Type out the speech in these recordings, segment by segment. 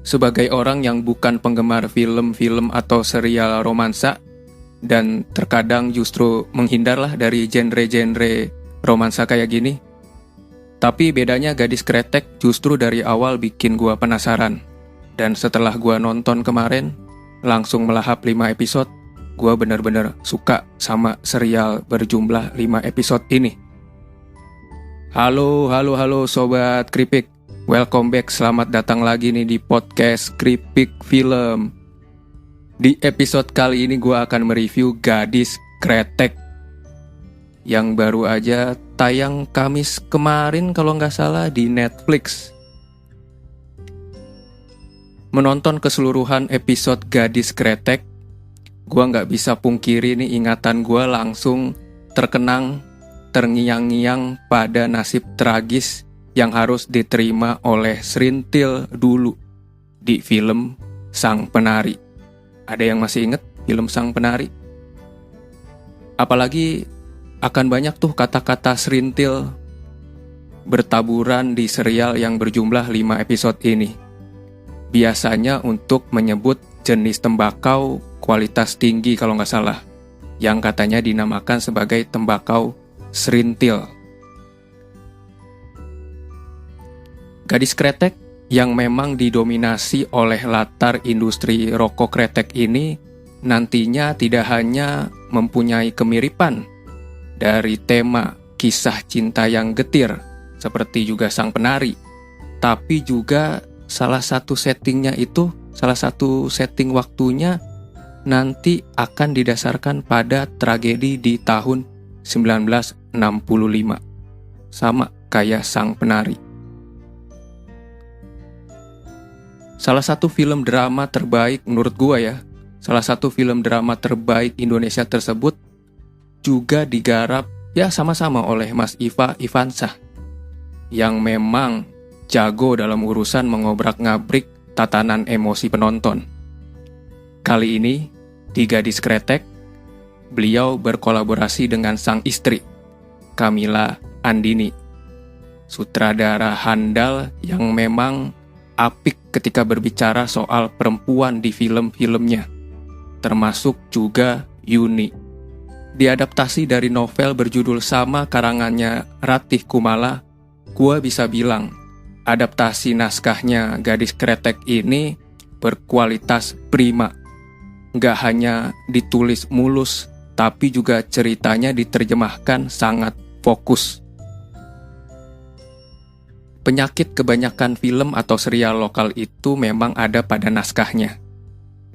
Sebagai orang yang bukan penggemar film-film atau serial romansa, dan terkadang justru menghindarlah dari genre-genre romansa kayak gini. Tapi bedanya Gadis Kretek justru dari awal bikin gua penasaran. Dan setelah gua nonton kemarin, langsung melahap 5 episode, gua bener-bener suka sama serial berjumlah 5 episode ini. Halo Sobat Kripik. Welcome back, selamat datang lagi nih di podcast Kripik Film. Di episode kali ini gue akan mereview Gadis Kretek yang baru aja tayang Kamis kemarin kalau nggak salah di Netflix. Menonton keseluruhan episode Gadis Kretek, gue nggak bisa pungkiri nih ingatan gue langsung terkenang, terngiang-ngiang pada nasib tragis yang harus diterima oleh Srintil dulu di film Sang Penari. Ada yang masih inget film Sang Penari? Apalagi akan banyak tuh kata-kata Srintil bertaburan di serial yang berjumlah 5 episode ini. Biasanya untuk menyebut jenis tembakau kualitas tinggi kalau nggak salah, yang katanya dinamakan sebagai tembakau Srintil. Gadis Kretek yang memang didominasi oleh latar industri rokok kretek ini nantinya tidak hanya mempunyai kemiripan dari tema kisah cinta yang getir seperti juga Sang Penari, tapi juga salah satu setting waktunya nanti akan didasarkan pada tragedi di tahun 1965, sama kayak Sang Penari. Salah satu film drama terbaik menurut gua ya, salah satu film drama terbaik Indonesia tersebut juga digarap ya sama-sama oleh Mas Iva Ivansah, yang memang jago dalam urusan mengobrak-ngabrik tatanan emosi penonton. Kali ini, di Gadis Kretek, beliau berkolaborasi dengan sang istri, Camilla Andini, sutradara handal yang memang apik ketika berbicara soal perempuan di film-filmnya, termasuk juga Yuni. Diadaptasi dari novel berjudul sama karangannya Ratih Kumala, gua bisa bilang adaptasi naskahnya Gadis Kretek ini berkualitas prima. Nggak hanya ditulis mulus, tapi juga ceritanya diterjemahkan sangat fokus. Penyakit kebanyakan film atau serial lokal itu memang ada pada naskahnya.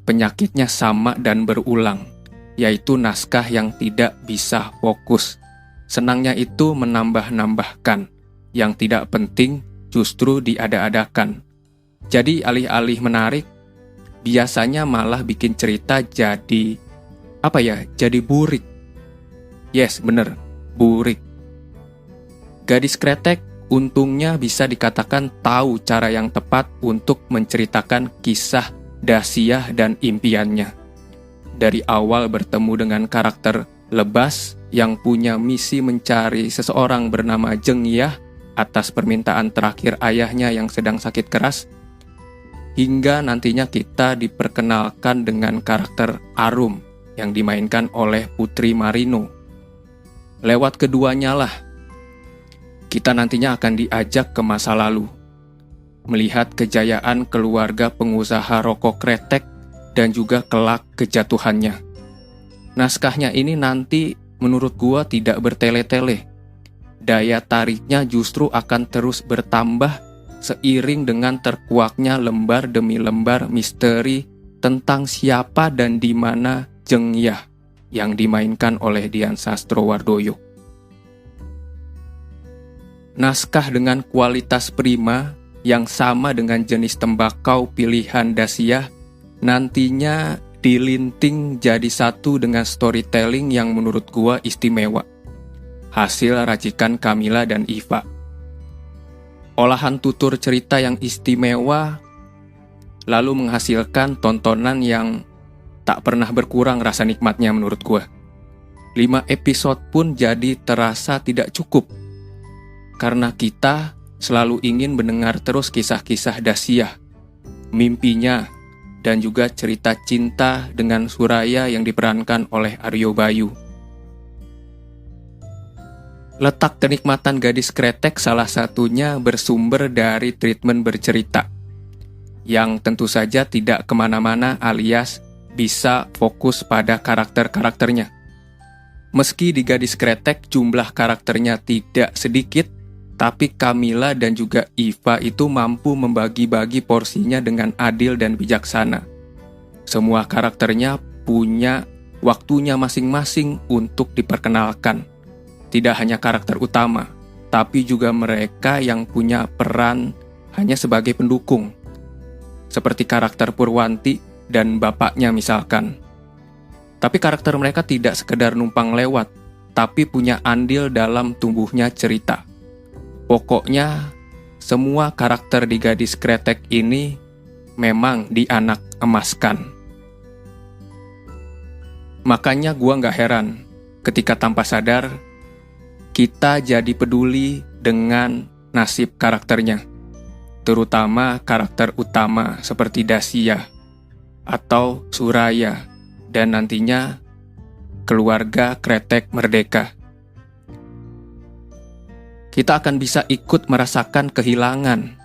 Penyakitnya sama dan berulang, yaitu naskah yang tidak bisa fokus. Senangnya itu menambah-nambahkan, yang tidak penting justru diada-adakan. Jadi alih-alih menarik, biasanya malah bikin cerita jadi burik. Yes, bener, burik. Gadis Kretek untungnya bisa dikatakan tahu cara yang tepat untuk menceritakan kisah Dasyah dan impiannya. Dari awal bertemu dengan karakter Lebas yang punya misi mencari seseorang bernama Jengyah atas permintaan terakhir ayahnya yang sedang sakit keras, hingga nantinya kita diperkenalkan dengan karakter Arum yang dimainkan oleh Putri Marino. Lewat keduanya lah kita nantinya akan diajak ke masa lalu, melihat kejayaan keluarga pengusaha rokok kretek dan juga kelak kejatuhannya. Naskahnya ini nanti menurut gua tidak bertele-tele. Daya tariknya justru akan terus bertambah seiring dengan terkuaknya lembar demi lembar misteri tentang siapa dan di mana Jengyah yang dimainkan oleh Dian Sastrowardoyo. Naskah dengan kualitas prima yang sama dengan jenis tembakau pilihan Dasyah nantinya dilinting jadi satu dengan storytelling yang menurut gua istimewa. Hasil racikan Camilla dan Iva. Olahan tutur cerita yang istimewa lalu menghasilkan tontonan yang tak pernah berkurang rasa nikmatnya menurut gua. 5 episode pun jadi terasa tidak cukup. Karena kita selalu ingin mendengar terus kisah-kisah Dasyah. mimpinya, dan juga cerita cinta dengan Suraya yang diperankan oleh Aryo Bayu. Letak kenikmatan Gadis Kretek salah satunya bersumber dari treatment bercerita, yang tentu saja tidak kemana-mana alias bisa fokus pada karakter-karakternya. Meski di Gadis Kretek jumlah karakternya tidak sedikit, tapi Camilla dan juga Iva itu mampu membagi-bagi porsinya dengan adil dan bijaksana. Semua karakternya punya waktunya masing-masing untuk diperkenalkan. Tidak hanya karakter utama, tapi juga mereka yang punya peran hanya sebagai pendukung. Seperti karakter Purwanti dan bapaknya misalkan. Tapi karakter mereka tidak sekedar numpang lewat, tapi punya andil dalam tumbuhnya cerita. Pokoknya, semua karakter di Gadis Kretek ini memang dianak emaskan. Makanya gua nggak heran ketika tanpa sadar, kita jadi peduli dengan nasib karakternya. Terutama karakter utama seperti Dasia atau Suraya dan nantinya keluarga Kretek Merdeka. Kita akan bisa ikut merasakan kehilangan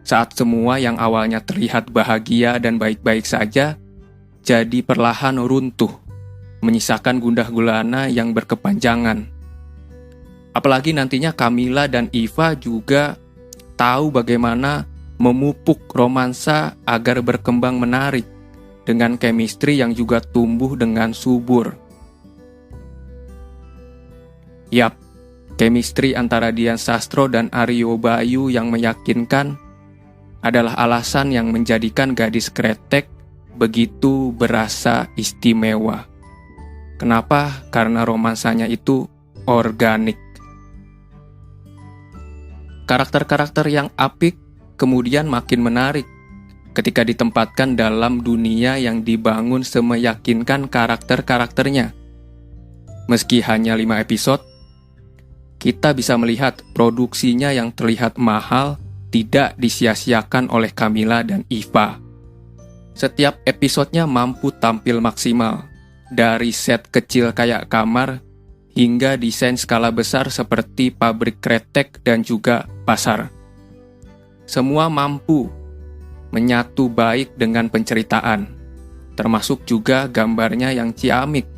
saat semua yang awalnya terlihat bahagia dan baik-baik saja jadi perlahan runtuh, menyisakan gundah gulana yang berkepanjangan. Apalagi nantinya Camilla dan Iva juga tahu bagaimana memupuk romansa agar berkembang menarik dengan chemistry yang juga tumbuh dengan subur. Yap, chemistry antara Dian Sastro dan Aryo Bayu yang meyakinkan adalah alasan yang menjadikan Gadis Kretek begitu berasa istimewa. Kenapa? Karena romansanya itu organik. Karakter-karakter yang apik kemudian makin menarik ketika ditempatkan dalam dunia yang dibangun semeyakinkan karakter-karakternya. Meski hanya 5 episode, kita bisa melihat produksinya yang terlihat mahal tidak disia-siakan oleh Camilla dan Iva. Setiap episodenya mampu tampil maksimal, dari set kecil kayak kamar, hingga desain skala besar seperti pabrik kretek dan juga pasar. Semua mampu menyatu baik dengan penceritaan, termasuk juga gambarnya yang ciamik.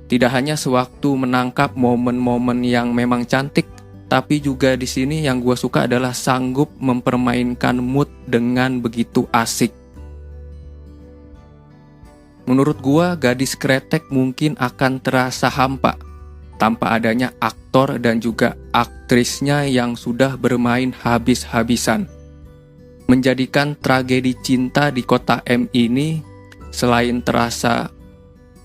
Tidak hanya sewaktu menangkap momen-momen yang memang cantik, tapi juga di sini yang gue suka adalah sanggup mempermainkan mood dengan begitu asik. Menurut gue, Gadis Kretek mungkin akan terasa hampa tanpa adanya aktor dan juga aktrisnya yang sudah bermain habis-habisan. Menjadikan tragedi cinta di Kota M ini selain terasa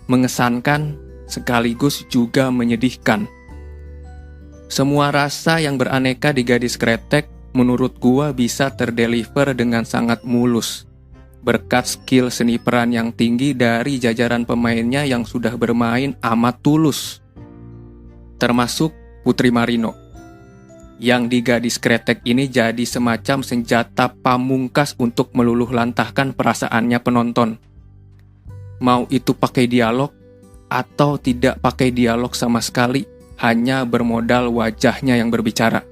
mengesankan, sekaligus juga menyedihkan. Semua rasa yang beraneka di Gadis Kretek menurut gua bisa terdeliver dengan sangat mulus, berkat skill seni peran yang tinggi dari jajaran pemainnya yang sudah bermain amat tulus. Termasuk Putri Marino, yang di Gadis Kretek ini jadi semacam senjata pamungkas untuk meluluh lantahkan perasaannya penonton. Mau itu pakai dialog, atau tidak pakai dialog sama sekali, hanya bermodal wajahnya yang berbicara.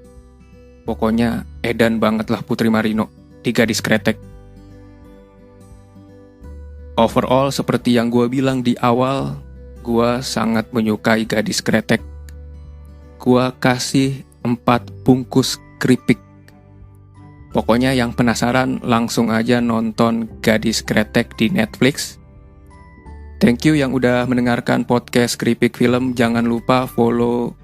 Pokoknya edan bangetlah Putri Marino di Gadis Kretek. Overall, seperti yang gue bilang di awal, gue sangat menyukai Gadis Kretek. Gue kasih 4 bungkus keripik. Pokoknya yang penasaran langsung aja nonton Gadis Kretek di Netflix. Thank you yang udah mendengarkan podcast Kripik Film. Jangan lupa follow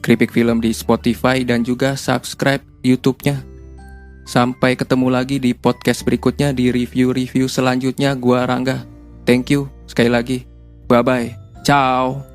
Kripik Film di Spotify dan juga subscribe YouTube-nya. Sampai ketemu lagi di podcast berikutnya di review-review selanjutnya. Gua Rangga. Thank you sekali lagi. Bye-bye. Ciao.